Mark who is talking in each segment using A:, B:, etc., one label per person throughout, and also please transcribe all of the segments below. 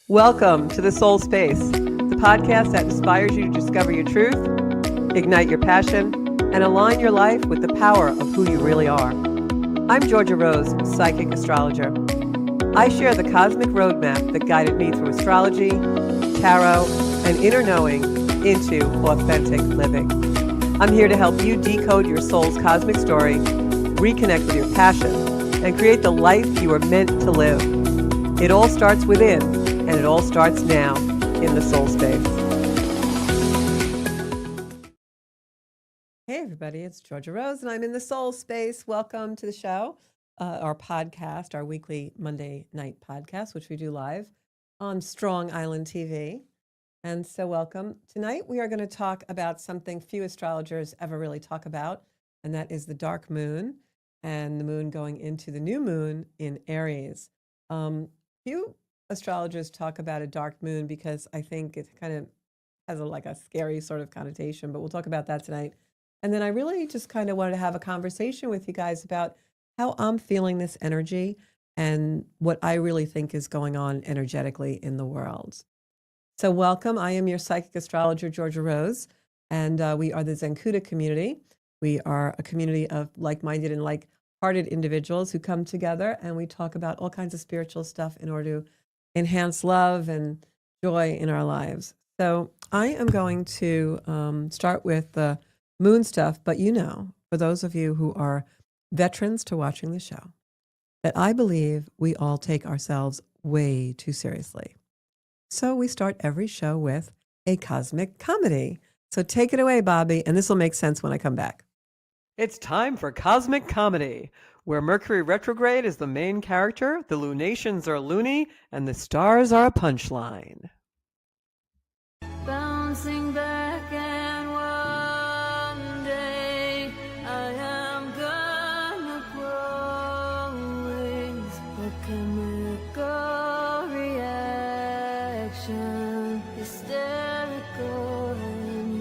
A: Welcome to The Soul Space, the podcast that inspires you to discover your truth, ignite your passion, and align your life with the power of who you really are. I'm Georgia Rose, psychic astrologer. I share the cosmic roadmap that guided me through astrology, tarot, and inner knowing into authentic living. I'm here to help you decode your soul's cosmic story, reconnect with your passion, and create the life you are meant to live. It all starts within, and it all starts now in the soul space. Hey everybody, it's Georgia Rose, and I'm in the soul space. Welcome to the show, our podcast, our weekly Monday night podcast, which we do live on Strong Island TV. And so welcome. Tonight we are going to talk about something few astrologers ever really talk about, and that is the dark moon and the moon going into the new moon in Aries. Few astrologers talk about a dark moon because I think it kind of has like a scary sort of connotation, but we'll talk about that tonight. And then I really just kind of wanted to have a conversation with you guys about how I'm feeling this energy and what I really think is going on energetically in the world. So welcome. I am your psychic astrologer, Georgia Rose, and we are the Zenkuda community. We are a community of like-minded and like-hearted individuals who come together, and we talk about all kinds of spiritual stuff in order to enhance love and joy in our lives. So I am going to start with the moon stuff, but for those of you who are veterans to watching the show, that I believe we all take ourselves way too seriously. So we start every show with a cosmic comedy. So take it away, Bobby, and this will make sense when I come back. It's time for Cosmic Comedy, where Mercury retrograde is the main character, the lunations are loony, and the stars are a punchline.
B: Bouncing back and one day I am gonna grow wings. A chemical reaction, hysterical and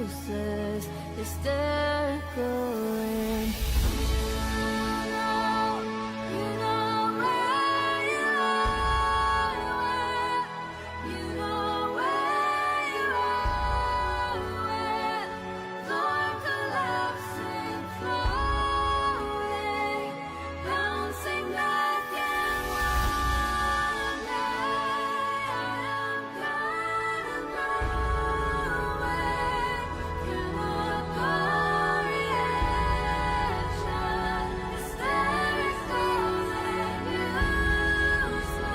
B: useless, hysterical and you know where you are, you know where you are, storm collapsing, flowing, bouncing back and one day I am gonna grow wings. Chemical reaction, hysterical and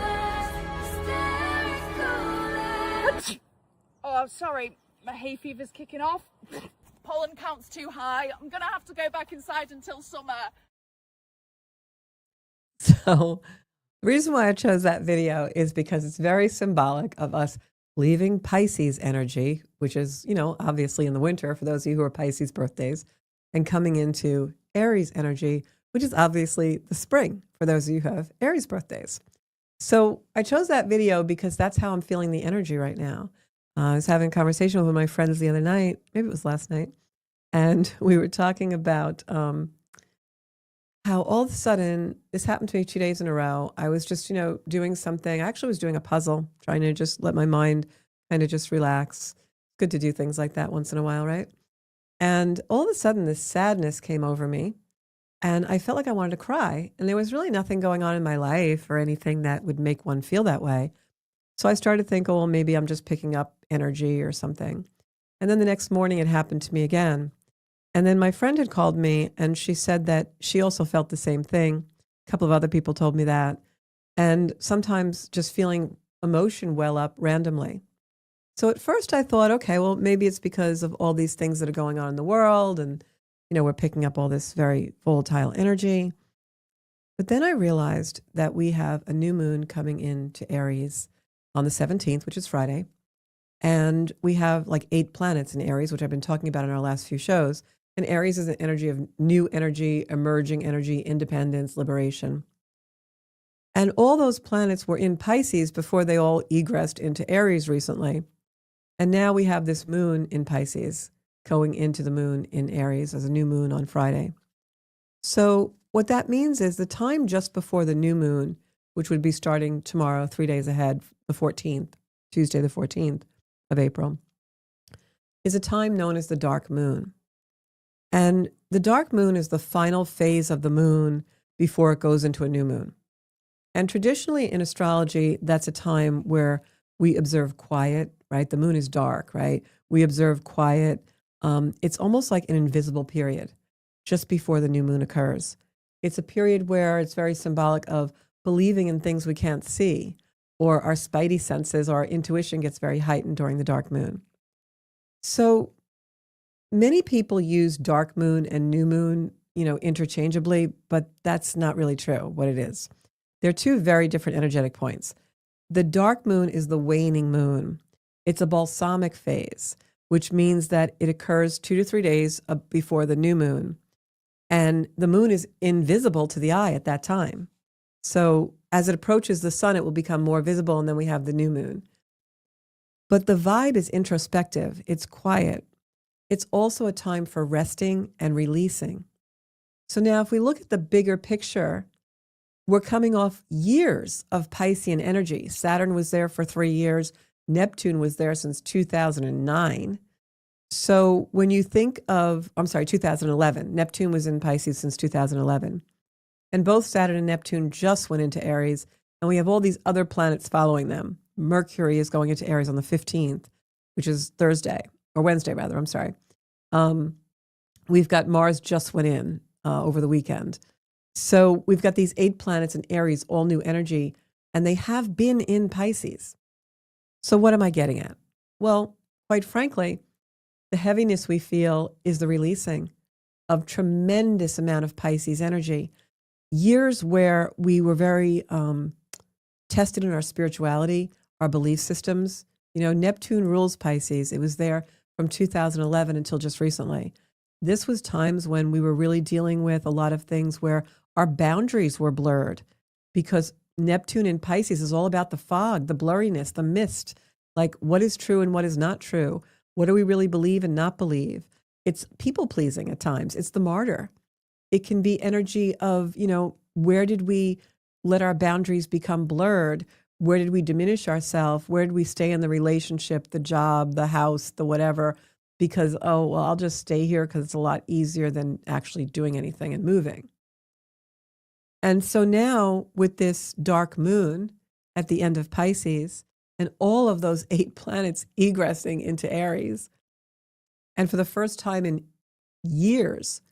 B: useless, hysterical and
C: Oh, sorry, my hay fever's kicking off. Pollen count's too high. I'm gonna have to go back inside until summer.
A: So the reason why I chose that video is because it's very symbolic of us leaving Pisces energy, which is, obviously in the winter for those of you who are Pisces birthdays, and coming into Aries energy, which is obviously the spring for those of you who have Aries birthdays. So I chose that video because that's how I'm feeling the energy right now. I was having a conversation with one of my friends the other night, maybe it was last night, and we were talking about how all of a sudden, this happened to me 2 days in a row. I was just, doing something. I actually was doing a puzzle, trying to just let my mind kind of just relax. It's good to do things like that once in a while, right? And all of a sudden, this sadness came over me, and I felt like I wanted to cry. And there was really nothing going on in my life or anything that would make one feel that way. So I started to think, oh, well, maybe I'm just picking up energy or something. And then the next morning, it happened to me again. And then my friend had called me and she said that she also felt the same thing. A couple of other people told me that. And sometimes just feeling emotion well up randomly. So at first I thought, okay, well, maybe it's because of all these things that are going on in the world. And, we're picking up all this very volatile energy. But then I realized that we have a new moon coming into Aries on the 17th, which is Friday. And we have like 8 planets in Aries, which I've been talking about in our last few shows. And Aries is an energy of new energy, emerging energy, independence, liberation. And all those planets were in Pisces before they all egressed into Aries recently. And now we have this moon in Pisces going into the moon in Aries as a new moon on Friday. So what that means is the time just before the new moon which would be starting tomorrow, 3 days ahead, the 14th, Tuesday, the 14th of April, is a time known as the dark moon. And the dark moon is the final phase of the moon before it goes into a new moon. And traditionally in astrology, that's a time where we observe quiet, right? The moon is dark, right? We observe quiet. It's almost like an invisible period just before the new moon occurs. It's a period where it's very symbolic of believing in things we can't see, or our spidey senses, or our intuition gets very heightened during the dark moon. So many people use dark moon and new moon, interchangeably, but that's not really true what it is. They're two very different energetic points. The dark moon is the waning moon. It's a balsamic phase, which means that it occurs 2 to 3 days before the new moon. And the moon is invisible to the eye at that time. So as it approaches the sun, it will become more visible, and then we have the new moon. But the vibe is introspective. It's quiet. It's also a time for resting and releasing. So now if we look at the bigger picture, we're coming off years of Piscean energy. Saturn was there for 3 years. Neptune was there since 2009. So when you think of, 2011, Neptune was in Pisces since 2011. And both Saturn and Neptune just went into Aries. And we have all these other planets following them. Mercury is going into Aries on the 15th, which is Thursday, or Wednesday rather, I'm sorry. We've got Mars just went in over the weekend. So we've got these 8 planets in Aries, all new energy, and they have been in Pisces. So what am I getting at? Well, quite frankly, the heaviness we feel is the releasing of tremendous amount of Pisces energy. Years where we were very tested in our spirituality, our belief systems. Neptune rules Pisces. It was there from 2011 until just recently. This was times when we were really dealing with a lot of things where our boundaries were blurred, because Neptune in Pisces is all about the fog, the blurriness, the mist, like what is true and what is not true. What do we really believe and not believe? It's people pleasing at times. It's the martyr. It can be energy of, where did we let our boundaries become blurred? Where did we diminish ourselves? Where did we stay in the relationship, the job, the house, the whatever? Because, I'll just stay here because it's a lot easier than actually doing anything and moving. And so now with this dark moon at the end of Pisces and all of those 8 planets egressing into Aries, and for the first time in years,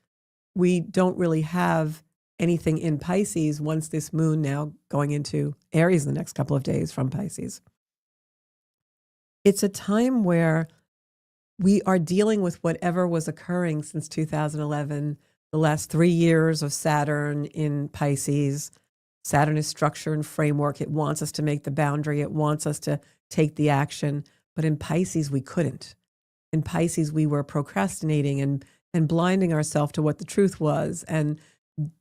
A: we don't really have anything in Pisces once this moon now going into Aries in the next couple of days from Pisces. It's a time where we are dealing with whatever was occurring since 2011, the last 3 years of Saturn in Pisces. Saturn is structure and framework. It wants us to make the boundary. It wants us to take the action. But in Pisces, we couldn't. In Pisces, we were procrastinating and blinding ourselves to what the truth was, and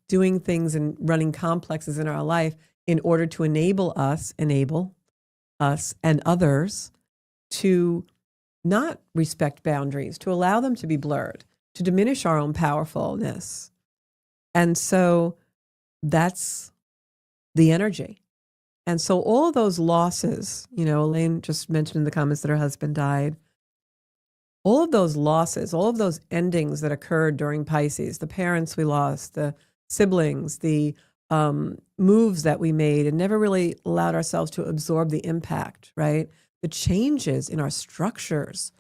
A: doing things and running complexes in our life in order to enable us and others to not respect boundaries, to allow them to be blurred, to diminish our own powerfulness. And so that's the energy. And so all of those losses, Elaine just mentioned in the comments that her husband died. All of those losses, all of those endings that occurred during Pisces, the parents we lost, the siblings, the moves that we made and never really allowed ourselves to absorb the impact, right? The changes in our structures,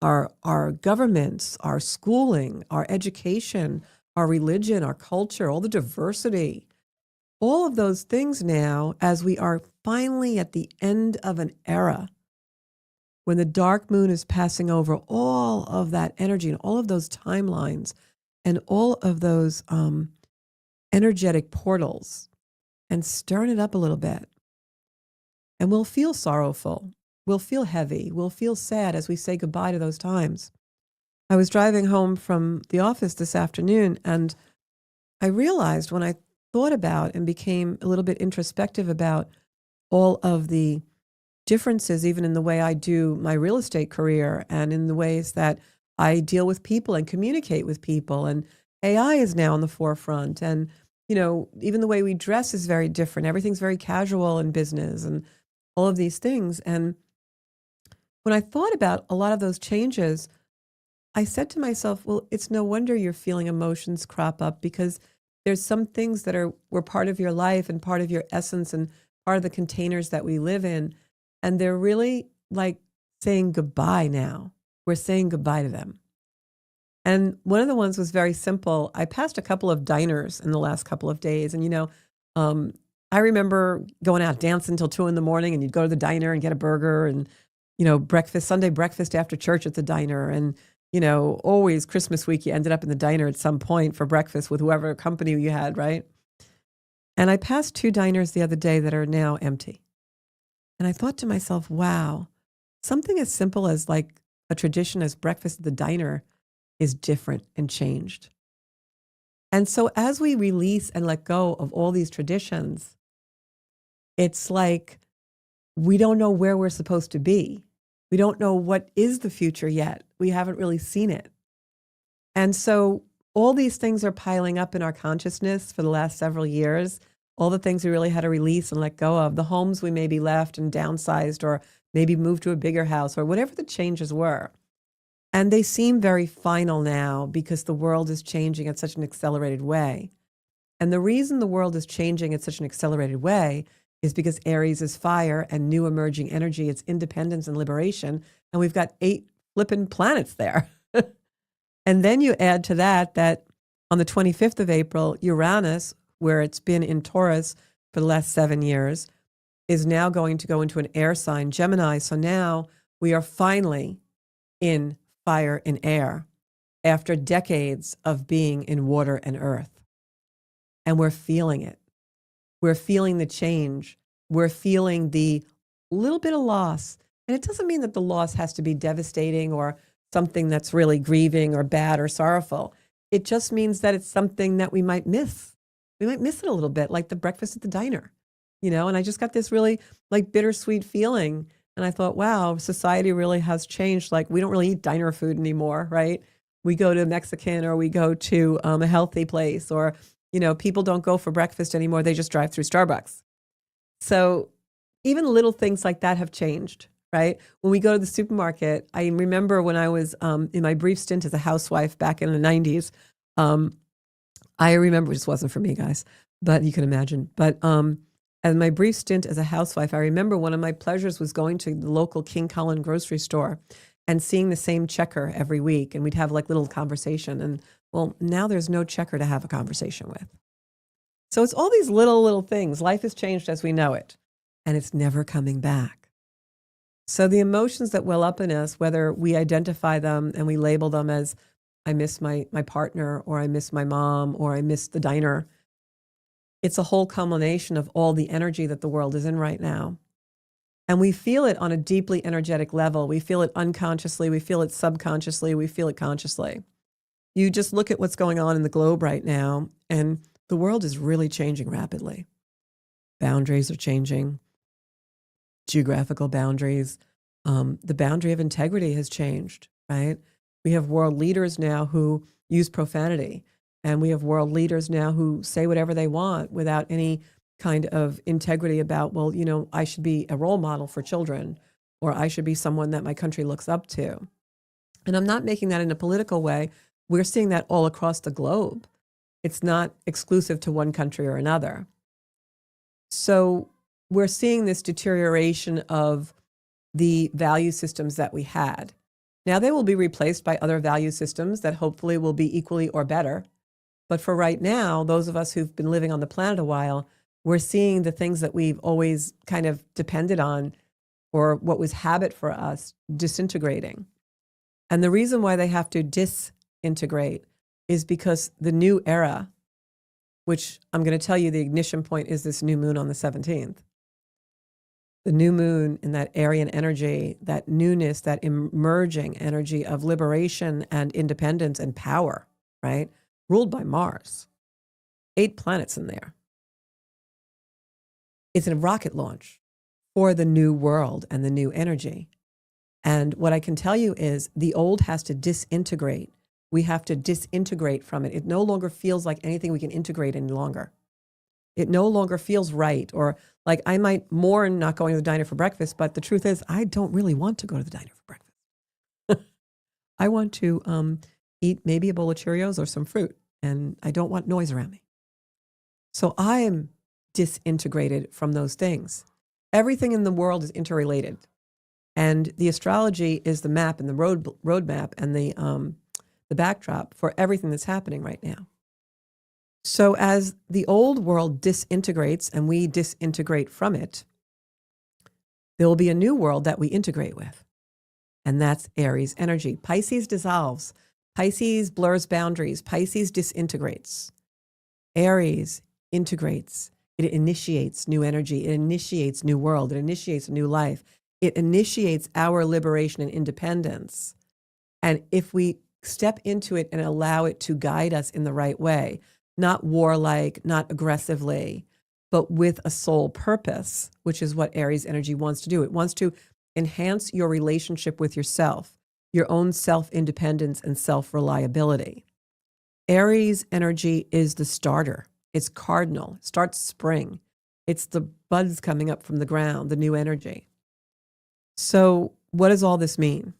A: our governments, our schooling, our education, our religion, our culture, all the diversity, all of those things now, as we are finally at the end of an era, when the dark moon is passing over all of that energy and all of those timelines and all of those energetic portals, and stirring it up a little bit. And we'll feel sorrowful. We'll feel heavy. We'll feel sad as we say goodbye to those times. I was driving home from the office this afternoon, and I realized when I thought about and became a little bit introspective about all of the differences, even in the way I do my real estate career and in the ways that I deal with people and communicate with people. And AI is now on the forefront, and even the way we dress is very different. Everything's very casual in business and all of these things. And when I thought about a lot of those changes, I said to myself, well, it's no wonder you're feeling emotions crop up, because there's some things that were part of your life and part of your essence and part of the containers that we live in. And they're really like saying goodbye now. We're saying goodbye to them. And one of the ones was very simple. I passed a couple of diners in the last couple of days. And, I remember going out dancing till 2 a.m. and you'd go to the diner and get a burger and, breakfast, Sunday breakfast after church at the diner. And, always Christmas week, you ended up in the diner at some point for breakfast with whoever company you had, right? And I passed 2 diners the other day that are now empty. And I thought to myself, wow, something as simple as like a tradition as breakfast at the diner is different and changed. And so as we release and let go of all these traditions, it's like we don't know where we're supposed to be. We don't know what is the future yet. We haven't really seen it. And so all these things are piling up in our consciousness for the last several years. All the things we really had to release and let go of, the homes we maybe left and downsized, or maybe moved to a bigger house, or whatever the changes were. And they seem very final now because the world is changing at such an accelerated way. And the reason the world is changing at such an accelerated way is because Aries is fire and new emerging energy. It's independence and liberation. And we've got 8 flippin' planets there. And then you add to that on the 25th of April, Uranus, where it's been in Taurus for the last 7 years, is now going to go into an air sign, Gemini. So now we are finally in fire and air after decades of being in water and earth. And we're feeling it. We're feeling the change. We're feeling the little bit of loss. And it doesn't mean that the loss has to be devastating or something that's really grieving or bad or sorrowful. It just means that it's something that we might miss. We might miss it a little bit, like the breakfast at the diner, and I just got this really like bittersweet feeling. And I thought, wow, society really has changed. Like we don't really eat diner food anymore, right? We go to Mexican or we go to a healthy place, or, people don't go for breakfast anymore. They just drive through Starbucks. So even little things like that have changed, right? When we go to the supermarket, I remember when I was in my brief stint as a housewife back in the 90s, I remember, it just wasn't for me, guys, but you can imagine. But as my brief stint as a housewife, I remember one of my pleasures was going to the local King Cullen grocery store and seeing the same checker every week. And we'd have like little conversation. And well, now there's no checker to have a conversation with. So it's all these little things. Life has changed as we know it, and it's never coming back. So the emotions that well up in us, whether we identify them and we label them as, I miss my partner, or I miss my mom, or I miss the diner, it's a whole culmination of all the energy that the world is in right now. And we feel it on a deeply energetic level. We feel it unconsciously. We feel it subconsciously. We feel it consciously. You just look at what's going on in the globe right now, and the world is really changing rapidly. Boundaries are changing, geographical boundaries. The boundary of integrity has changed, right? We have world leaders now who use profanity, and we have world leaders now who say whatever they want without any kind of integrity about, well, I should be a role model for children, or I should be someone that my country looks up to. And I'm not making that in a political way. We're seeing that all across the globe. It's not exclusive to one country or another. So we're seeing this deterioration of the value systems that we had. Now they will be replaced by other value systems that hopefully will be equally or better. But for right now, those of us who've been living on the planet a while, we're seeing the things that we've always kind of depended on, or what was habit for us, disintegrating. And the reason why they have to disintegrate is because the new era, which I'm going to tell you the ignition point is this new moon on the 17th. The new moon in that Aryan energy, that newness, that emerging energy of liberation and independence and power, right? Ruled by Mars. 8 planets in there. It's a rocket launch for the new world and the new energy. And what I can tell you is the old has to disintegrate we have to disintegrate from it. It no longer feels like anything we can integrate any longer. It no longer feels right. Or like I might mourn not going to the diner for breakfast, but the truth is I don't really want to go to the diner for breakfast. I want to eat maybe a bowl of Cheerios or some fruit, and I don't want noise around me. So I am disintegrated from those things. Everything in the world is interrelated. And the astrology is the map and the roadmap and the backdrop for everything that's happening right now. So as the old world disintegrates and we disintegrate from it, there will be a new world that we integrate with. And that's Aries energy. Pisces dissolves. Pisces blurs boundaries. Pisces disintegrates. Aries integrates. It initiates new energy. It initiates new world. It initiates a new life. It initiates our liberation and independence. And if we step into it and allow it to guide us in the right way, not warlike, not aggressively, but with a soul purpose, which is what Aries energy wants to do. It wants to enhance your relationship with yourself, your own self-independence and self-reliability. Aries energy is the starter. It's cardinal. It starts spring. It's the buds coming up from the ground, the new energy. So what does all this mean?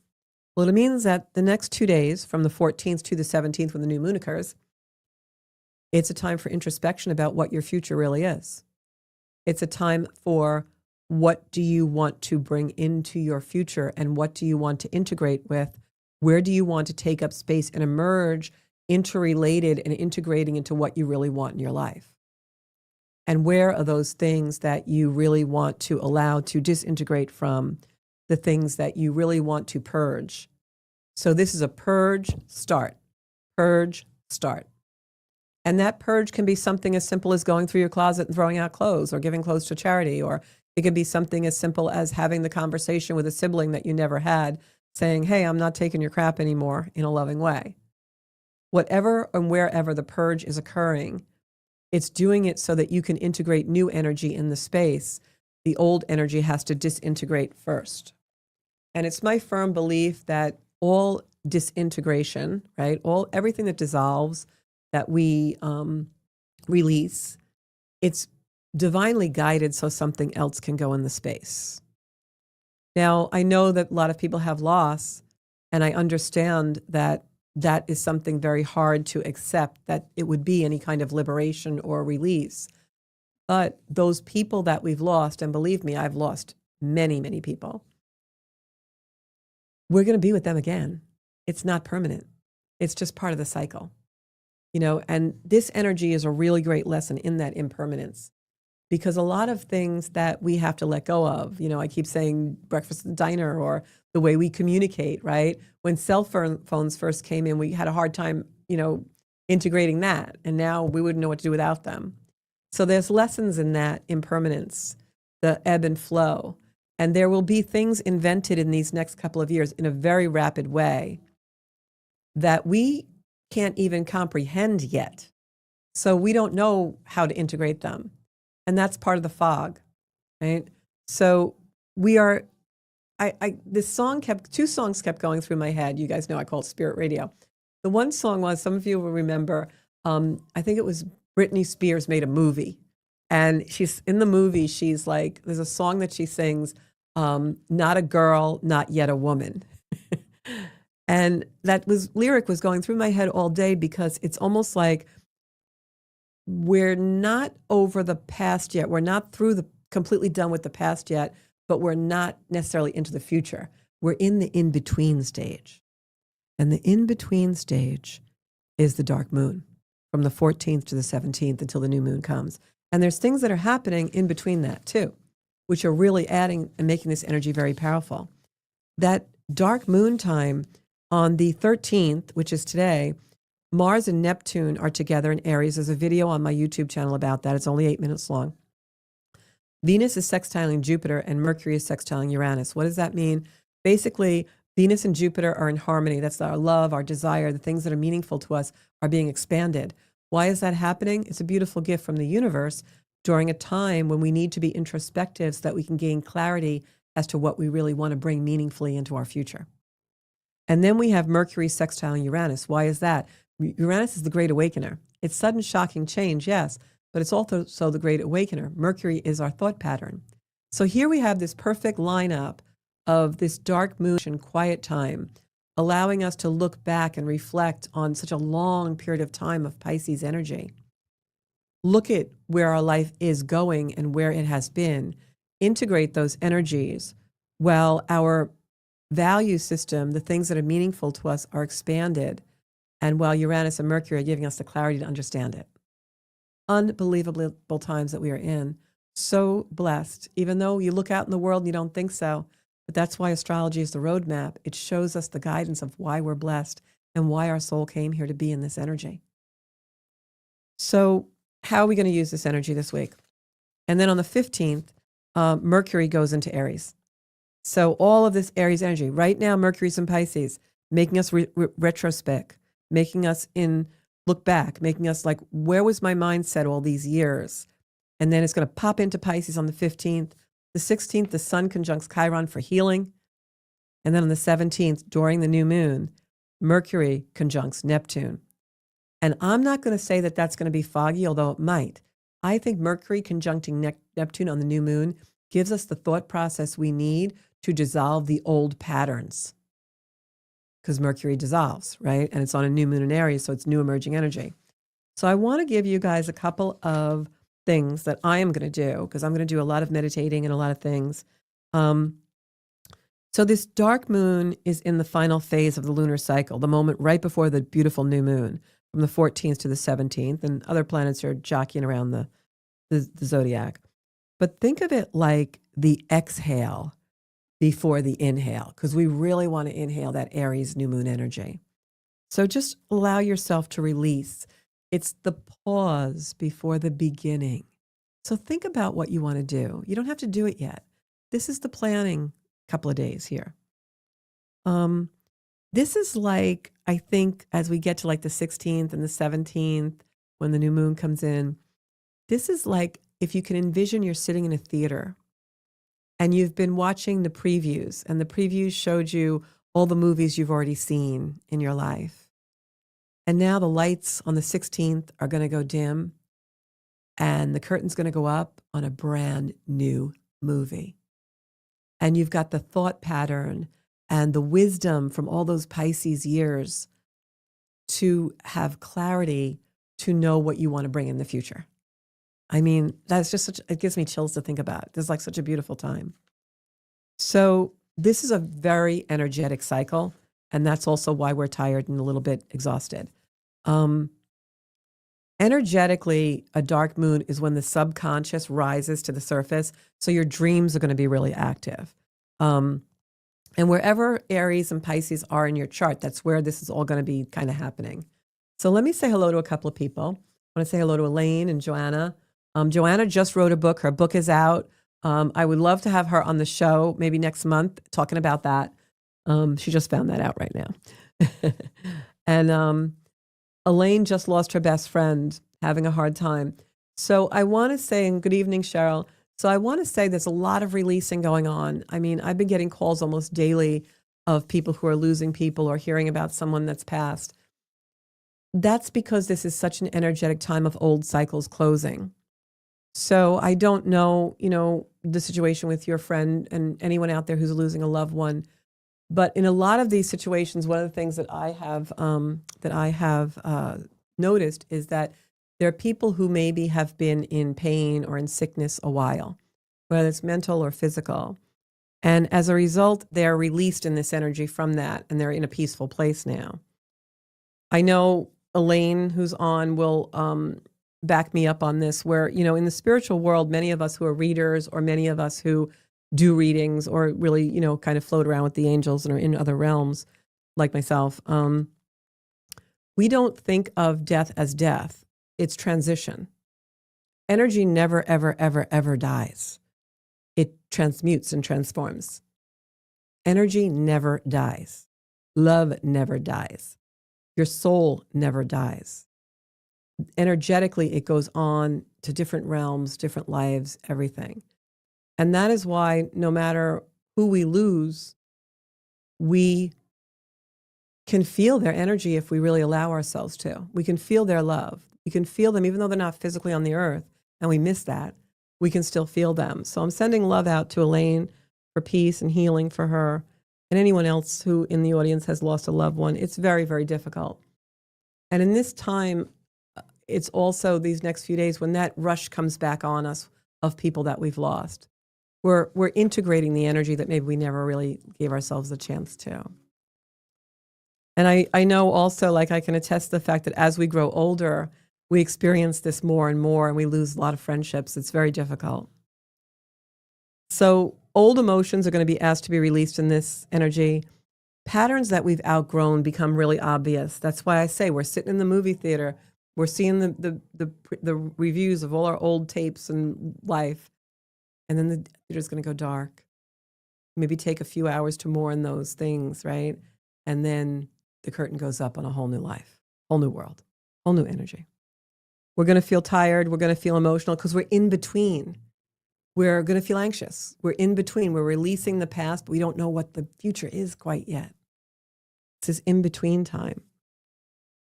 A: Well, it means that the next 2 days, from the 14th to the 17th when the new moon occurs, it's a time for introspection about what your future really is. It's a time for what do you want to bring into your future and what do you want to integrate with? Where do you want to take up space and emerge interrelated and integrating into what you really want in your life? And where are those things that you really want to allow to disintegrate from the things that you really want to purge? So this is a purge, start. Purge, start. And that purge can be something as simple as going through your closet and throwing out clothes or giving clothes to charity, or it can be something as simple as having the conversation with a sibling that you never had, saying, hey, I'm not taking your crap anymore, in a loving way. Whatever and wherever the purge is occurring, it's doing it so that you can integrate new energy in the space. The old energy has to disintegrate first. And it's my firm belief that all disintegration, right, everything that dissolves, that we release, it's divinely guided so something else can go in the space. Now, I know that a lot of people have loss, and I understand that that is something very hard to accept, that it would be any kind of liberation or release. But those people that we've lost, and believe me, I've lost many, many people, we're going to be with them again. It's not permanent. It's just part of the cycle. You know, and this energy is a really great lesson in that impermanence, because a lot of things that we have to let go of, you know, I keep saying breakfast at the diner or the way we communicate, right? When cell phones first came in, we had a hard time, you know, integrating that. And now we wouldn't know what to do without them. So there's lessons in that impermanence, the ebb and flow. And there will be things invented in these next couple of years in a very rapid way that we can't even comprehend yet. So we don't know how to integrate them. And that's part of the fog, right? So we are, two songs kept going through my head. You guys know I call it Spirit Radio. The one song was, some of you will remember, I think it was Britney Spears made a movie. And she's in the movie, she's like, there's a song that she sings, not a girl, not yet a woman. And that lyric was going through my head all day, because it's almost like we're not over the past yet. We're not completely done with the past yet, but we're not necessarily into the future. We're in the in-between stage. And the in-between stage is the dark moon from the 14th to the 17th until the new moon comes. And there's things that are happening in between that too, which are really adding and making this energy very powerful. That dark moon time on the 13th, which is today, Mars and Neptune are together in Aries. There's a video on my YouTube channel about that. It's only 8 minutes long. Venus is sextiling Jupiter and Mercury is sextiling Uranus. What does that mean? Basically, Venus and Jupiter are in harmony. That's our love, our desire, the things that are meaningful to us are being expanded. Why is that happening? It's a beautiful gift from the universe during a time when we need to be introspective so that we can gain clarity as to what we really want to bring meaningfully into our future. And then we have Mercury sextile Uranus. Why is that? Uranus is the great awakener. It's sudden, shocking change, yes, but it's also the great awakener. Mercury is our thought pattern. So here we have this perfect lineup of this dark moon and quiet time, allowing us to look back and reflect on such a long period of time of Pisces energy. Look at where our life is going and where it has been. Integrate those energies while our value system, the things that are meaningful to us, are expanded, and while Uranus and Mercury are giving us the clarity to understand it. Unbelievable times that we are in. So blessed, even though you look out in the world and you don't think so. But that's why astrology is the roadmap. It shows us the guidance of why we're blessed and why our soul came here to be in this energy. So how are we going to use this energy this week? And then on the 15th, Mercury goes into Aries. So all of this Aries energy, right now, Mercury's in Pisces, making us retrospect, making us look back, making us like, where was my mindset all these years? And then it's going to pop into Pisces on the 15th. The 16th, the sun conjuncts Chiron for healing. And then on the 17th, during the new moon, Mercury conjuncts Neptune. And I'm not going to say that that's going to be foggy, although it might. I think Mercury conjuncting Neptune on the new moon gives us the thought process we need to dissolve the old patterns, because Mercury dissolves, right? And it's on a new moon in Aries, so it's new emerging energy. So I want to give you guys a couple of things that I am going to do, because I'm going to do a lot of meditating and a lot of things. So this dark moon is in the final phase of the lunar cycle, the moment right before the beautiful new moon, from the 14th to the 17th, and other planets are jockeying around the zodiac. But think of it like the exhale before the inhale, because we really want to inhale that Aries new moon energy. So just allow yourself to release. It's the pause before the beginning. So think about what you want to do. You don't have to do it yet. This is the planning couple of days here. This is like, I think, as we get to like the 16th and the 17th, when the new moon comes in, this is like if you can envision you're sitting in a theater and you've been watching the previews, and the previews showed you all the movies you've already seen in your life. And now the lights on the 16th are going to go dim, and the curtain's going to go up on a brand new movie. And you've got the thought pattern and the wisdom from all those Pisces years to have clarity to know what you want to bring in the future. I mean, that's just it gives me chills to think about. It's like such a beautiful time. So this is a very energetic cycle, and that's also why we're tired and a little bit exhausted. Energetically, a dark moon is when the subconscious rises to the surface, so your dreams are going to be really active. And wherever Aries and Pisces are in your chart, that's where this is all going to be kind of happening. So let me say hello to a couple of people. I want to say hello to Elaine and Joanna. Joanna just wrote a book. Her book is out. I would love to have her on the show maybe next month talking about that. She just found that out right now. And Elaine just lost her best friend, having a hard time. So I want to say, and good evening, Cheryl. So I want to say there's a lot of releasing going on. I mean, I've been getting calls almost daily of people who are losing people or hearing about someone that's passed. That's because this is such an energetic time of old cycles closing. So I don't know, the situation with your friend and anyone out there who's losing a loved one. But in a lot of these situations, one of the things that I have noticed is that there are people who maybe have been in pain or in sickness a while, whether it's mental or physical. And as a result, they're released in this energy from that, and they're in a peaceful place now. I know Elaine, who's on, will back me up on this, where, in the spiritual world, many of us who are readers, or many of us who do readings, or really, kind of float around with the angels and are in other realms, like myself, we don't think of death as death. It's transition. Energy never, ever, ever, ever dies. It transmutes and transforms. Energy never dies. Love never dies. Your soul never dies. Energetically, it goes on to different realms, different lives, everything. And that is why no matter who we lose, we can feel their energy if we really allow ourselves to. We can feel their love. We can feel them even though they're not physically on the earth and we miss that. We can still feel them. So I'm sending love out to Elaine for peace and healing for her and anyone else who in the audience has lost a loved one. It's very, very difficult. And in this time, it's also these next few days when that rush comes back on us of people that we've lost. We're integrating the energy that maybe we never really gave ourselves a chance to. And I know also, like I can attest to the fact that as we grow older, we experience this more and more and we lose a lot of friendships. It's very difficult. So old emotions are going to be asked to be released in this energy. Patterns that we've outgrown become really obvious. That's why I say we're sitting in the movie theater. We're seeing the reviews of all our old tapes and life. And then the theater's going to go dark. Maybe take a few hours to mourn those things, right? And then the curtain goes up on a whole new life, whole new world, whole new energy. We're going to feel tired. We're going to feel emotional because we're in between. We're going to feel anxious. We're in between. We're releasing the past, but we don't know what the future is quite yet. It's this in between time.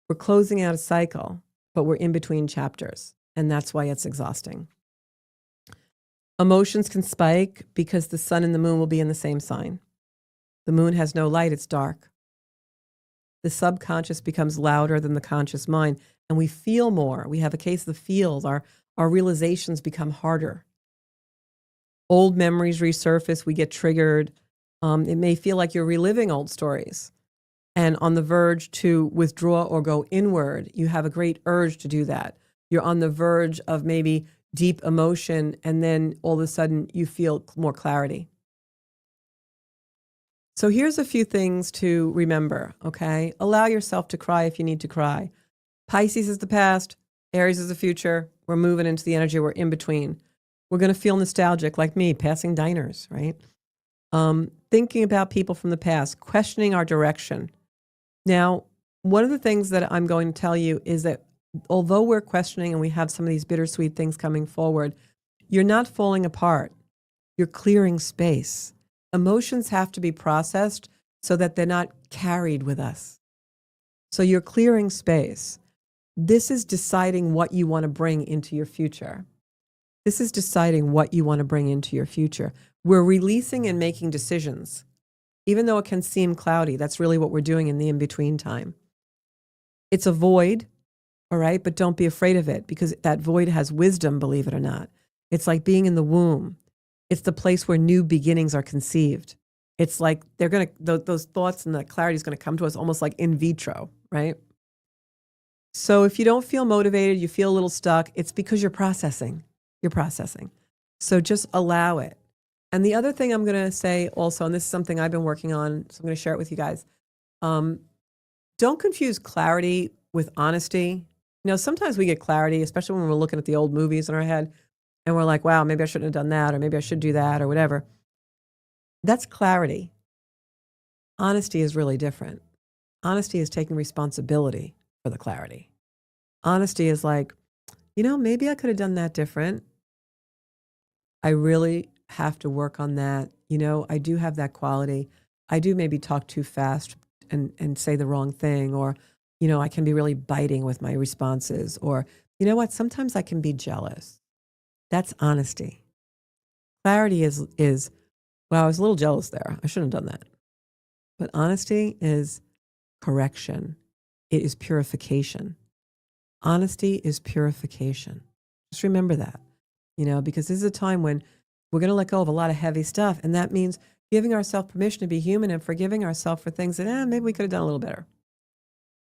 A: We're closing out a cycle, but we're in between chapters, and that's why it's exhausting. Emotions can spike because the sun and the moon will be in the same sign. The moon has no light, it's dark. The subconscious becomes louder than the conscious mind, and we feel more. We have a case of the feels. Our realizations become harder. Old memories resurface. We get triggered. It may feel like you're reliving old stories and on the verge to withdraw or go inward. You have a great urge to do that. You're on the verge of maybe deep emotion, and then all of a sudden you feel more clarity. So here's a few things to remember, okay? Allow yourself to cry if you need to cry. Pisces is the past. Aries is the future. We're moving into the energy. We're in between. We're going to feel nostalgic like me, passing diners, right? Thinking about people from the past, questioning our direction. Now, one of the things that I'm going to tell you is that although we're questioning and we have some of these bittersweet things coming forward, you're not falling apart. You're clearing space. Emotions have to be processed so that they're not carried with us. So you're clearing space. This is deciding what you want to bring into your future. This is deciding what you want to bring into your future. We're releasing and making decisions. Even though it can seem cloudy, that's really what we're doing in the in-between time. It's a void, all right, but don't be afraid of it because that void has wisdom, believe it or not. It's like being in the womb. It's the place where new beginnings are conceived. It's like they're going to, those thoughts and the clarity is going to come to us almost like in vitro, right? So if you don't feel motivated, you feel a little stuck, it's because you're processing. You're processing. So just allow it. And the other thing I'm going to say also, and this is something I've been working on, so I'm going to share it with you guys. Don't confuse clarity with honesty. You know, sometimes we get clarity, especially when we're looking at the old movies in our head, and we're like, wow, maybe I shouldn't have done that, or maybe I should do that, or whatever. That's clarity. Honesty is really different. Honesty is taking responsibility for the clarity. Honesty is like, you know, maybe I could have done that different. I really have to work on that. You know, I do have that quality. I do maybe talk too fast and say the wrong thing, or, you know, I can be really biting with my responses, or, you know what, sometimes I can be jealous. That's honesty. Clarity is, well, I was a little jealous there. I shouldn't have done that. But honesty is correction. It is purification. Honesty is purification. Just remember that, you know, because this is a time when we're going to let go of a lot of heavy stuff. And that means giving ourselves permission to be human and forgiving ourselves for things that, maybe we could have done a little better.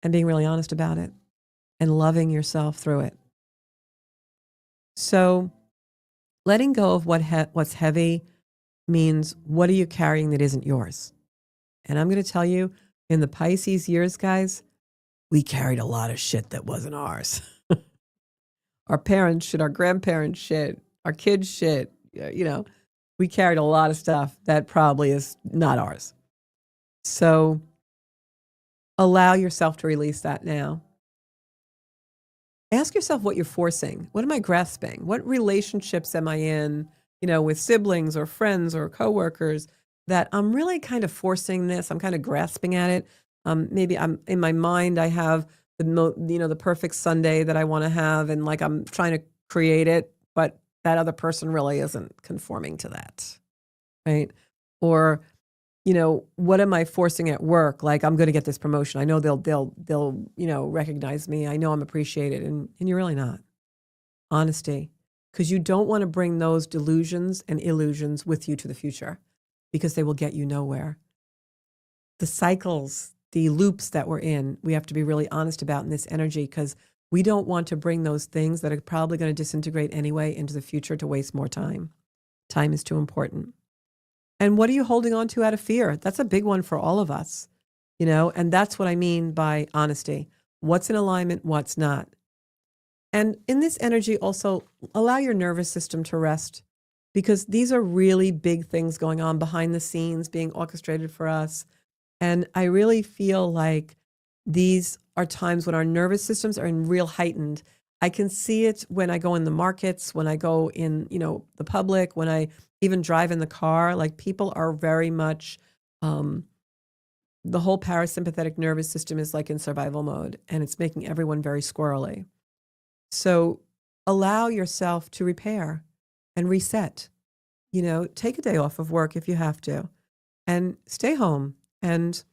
A: And being really honest about it and loving yourself through it. So letting go of what's heavy means, what are you carrying that isn't yours? And I'm going to tell you, in the Pisces years, guys, we carried a lot of shit that wasn't ours. Our parents' shit, our grandparents' shit, our kids' shit, you know, we carried a lot of stuff that probably is not ours. So allow yourself to release that now. Ask yourself what you're forcing. What am I grasping? What relationships am I in, you know, with siblings or friends or coworkers that I'm really kind of forcing this? I'm kind of grasping at it. Maybe I'm in my mind, I have the perfect Sunday that I want to have, and like I'm trying to create it, but that other person really isn't conforming to that, right? Or what am I forcing at work? Like, I'm going to get this promotion. I know they'll recognize me. I know I'm appreciated, and you're really not. Honesty, because you don't want to bring those delusions and illusions with you to the future, because they will get you nowhere. The cycles, the loops that we're in, we have to be really honest about in this energy, because we don't want to bring those things that are probably going to disintegrate anyway into the future to waste more time. Time is too important. And what are you holding on to out of fear? That's a big one for all of us, and that's what I mean by honesty. What's in alignment, what's not. And in this energy, also allow your nervous system to rest, because these are really big things going on behind the scenes being orchestrated for us. And I really feel like these are times when our nervous systems are in real heightened. I can see it when I go in the markets, when I go in, the public, when I even drive in the car. Like, people are very much, the whole parasympathetic nervous system is like in survival mode, and it's making everyone very squirrely. So allow yourself to repair and reset. Take a day off of work if you have to, and stay home and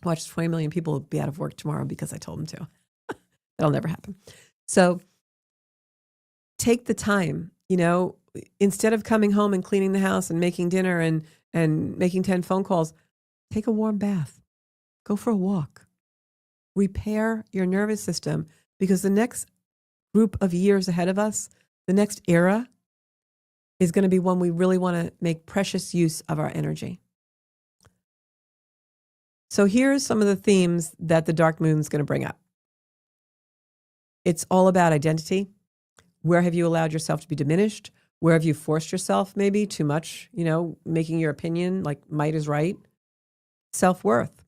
A: watch 20 million people be out of work tomorrow because I told them to. That'll never happen. So take the time, instead of coming home and cleaning the house and making dinner and making 10 phone calls, take a warm bath, go for a walk, repair your nervous system, because the next group of years ahead of us, the next era, is going to be one we really want to make precious use of our energy. So here's some of the themes that the dark moon is going to bring up. It's all about identity. Where have you allowed yourself to be diminished? Where have you forced yourself maybe too much, making your opinion like might is right? Self-worth.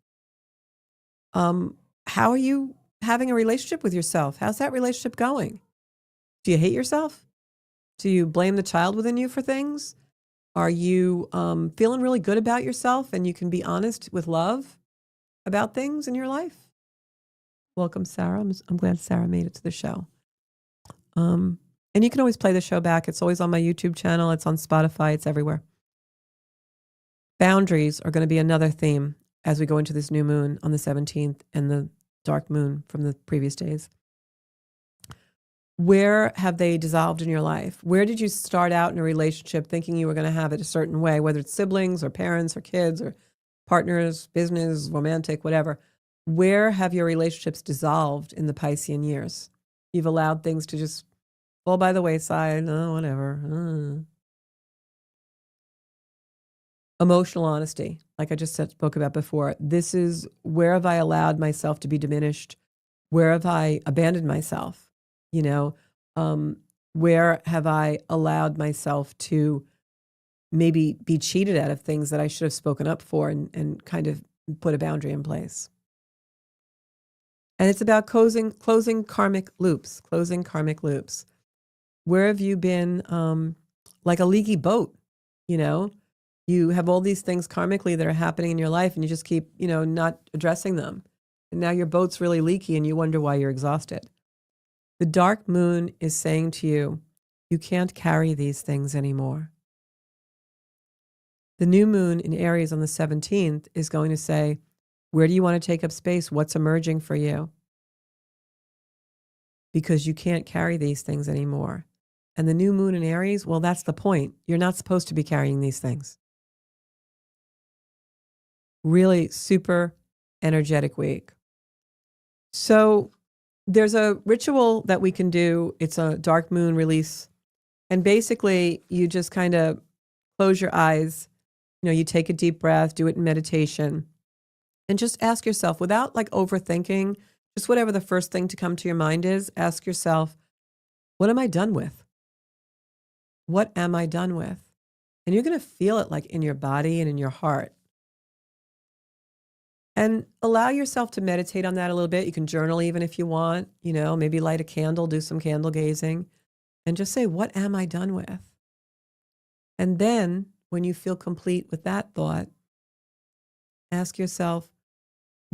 A: How are you having a relationship with yourself? How's that relationship going? Do you hate yourself? Do you blame the child within you for things? Are you feeling really good about yourself and you can be honest with love about things in your life? Welcome, Sarah. I'm glad Sarah made it to the show. And you can always play the show back. It's always on my YouTube channel. It's on Spotify. It's everywhere. Boundaries are going to be another theme as we go into this new moon on the 17th and the dark moon from the previous days. Where have they dissolved in your life? Where did you start out in a relationship thinking you were going to have it a certain way, whether it's siblings or parents or kids or partners, business, romantic, whatever? Where have your relationships dissolved in the Piscean years? You've allowed things to just fall by the wayside, whatever. Emotional honesty, like I just spoke about before. This is, where have I allowed myself to be diminished? Where have I abandoned myself? Where have I allowed myself to maybe be cheated out of things that I should have spoken up for and kind of put a boundary in place? And it's about closing karmic loops, Where have you been like a leaky boat? You have all these things karmically that are happening in your life, and you just keep, not addressing them. And now your boat's really leaky and you wonder why you're exhausted. The dark moon is saying to you, you can't carry these things anymore. The new moon in Aries on the 17th is going to say, where do you want to take up space? What's emerging for you? Because you can't carry these things anymore. And the new moon in Aries, well, that's the point. You're not supposed to be carrying these things. Really super energetic week. So there's a ritual that we can do. It's a dark moon release. And basically, you just kind of close your eyes. You take a deep breath, do it in meditation, and just ask yourself, without like overthinking, just whatever the first thing to come to your mind is, ask yourself, what am I done with? What am I done with? And you're going to feel it like in your body and in your heart. And allow yourself to meditate on that a little bit. You can journal even if you want, maybe light a candle, do some candle gazing, and just say, what am I done with? And then when you feel complete with that thought, ask yourself,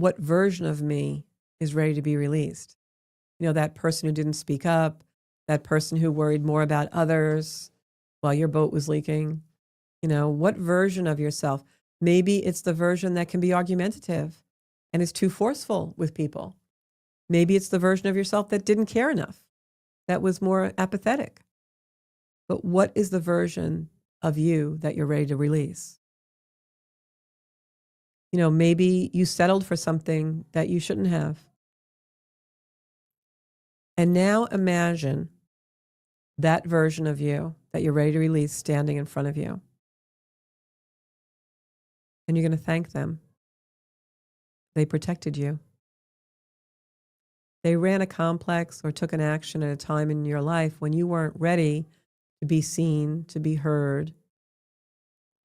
A: what version of me is ready to be released? You know, that person who didn't speak up, that person who worried more about others while your boat was leaking. You know, what version of yourself? Maybe it's the version that can be argumentative and is too forceful with people. Maybe it's the version of yourself that didn't care enough, that was more apathetic. But what is the version of you that you're ready to release? You know, maybe you settled for something that you shouldn't have. And now imagine that version of you that you're ready to release standing in front of you. And you're going to thank them. They protected you. They ran a complex or took an action at a time in your life when you weren't ready to be seen, to be heard,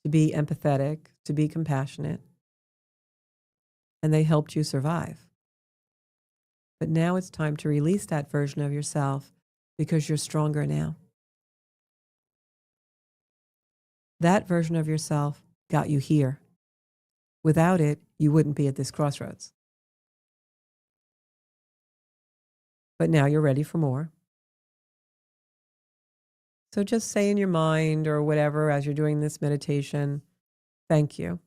A: to be empathetic, to be compassionate. And they helped you survive. But now it's time to release that version of yourself because you're stronger now. That version of yourself got you here. Without it, you wouldn't be at this crossroads. But now you're ready for more. So just say in your mind or whatever as you're doing this meditation, thank you.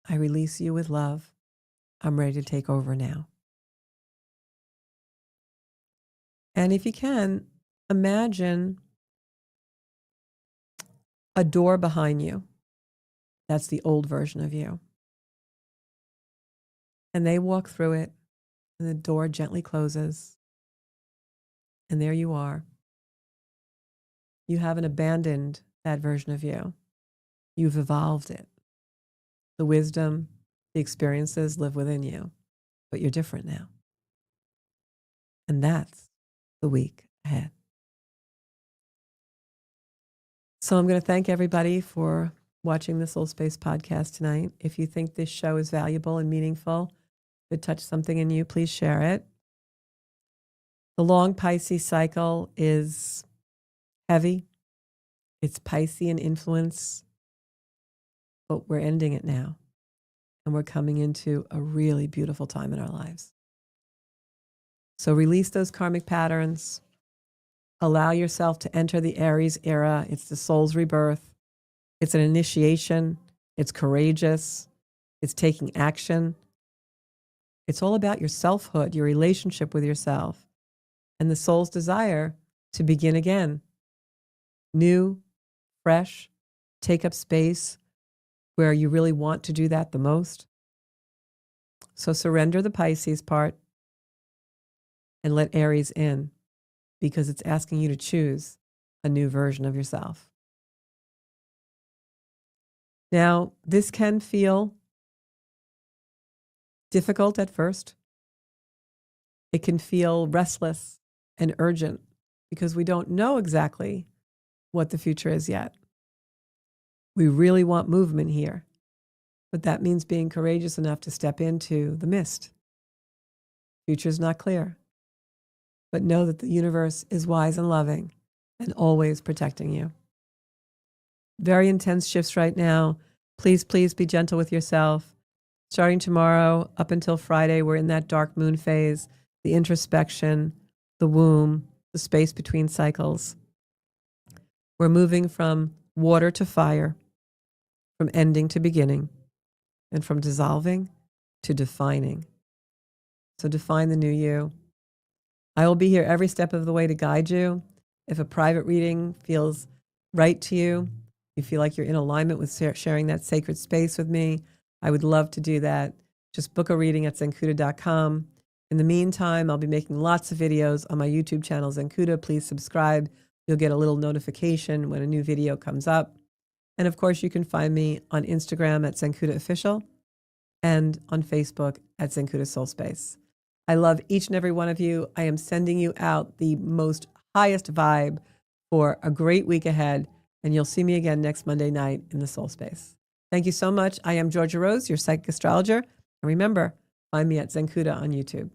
A: I release you with love. I'm ready to take over now. And if you can, imagine a door behind you. That's the old version of you. And they walk through it, and the door gently closes. And there you are. You haven't abandoned that version of you. You've evolved it. The wisdom, the experiences live within you, but you're different now. And that's the week ahead. So I'm going to thank everybody for watching the Soul Space podcast tonight. If you think this show is valuable and meaningful, if it touched something in you, please share it. The long Pisces cycle is heavy. It's Piscean influence, but we're ending it now. And we're coming into a really beautiful time in our lives. So release those karmic patterns. Allow yourself to enter the Aries era. It's the soul's rebirth. It's an initiation. It's courageous. It's taking action. It's all about your selfhood, your relationship with yourself, and the soul's desire to begin again. New, fresh, take up space where you really want to do that the most. So surrender the Pisces part and let Aries in, because it's asking you to choose a new version of yourself. Now, this can feel difficult at first. It can feel restless and urgent because we don't know exactly what the future is yet. We really want movement here, but that means being courageous enough to step into the mist. Future's not clear, but know that the universe is wise and loving and always protecting you. Very intense shifts right now. Please, please be gentle with yourself. Starting tomorrow up until Friday, we're in that dark moon phase, the introspection, the womb, the space between cycles. We're moving from water to fire, from ending to beginning, and from dissolving to defining. So define the new you. I will be here every step of the way to guide you. If a private reading feels right to you, you feel like you're in alignment with sharing that sacred space with me, I would love to do that. Just book a reading at zenkuda.com. In the meantime, I'll be making lots of videos on my YouTube channel, Zenkuda. Please subscribe. You'll get a little notification when a new video comes up. And of course, you can find me on Instagram at Zenkuda Official and on Facebook at Zenkuda Soul Space. I love each and every one of you. I am sending you out the most highest vibe for a great week ahead. And you'll see me again next Monday night in the Soul Space. Thank you so much. I am Georgia Rose, your psychic astrologer. And remember, find me at Zenkuda on YouTube.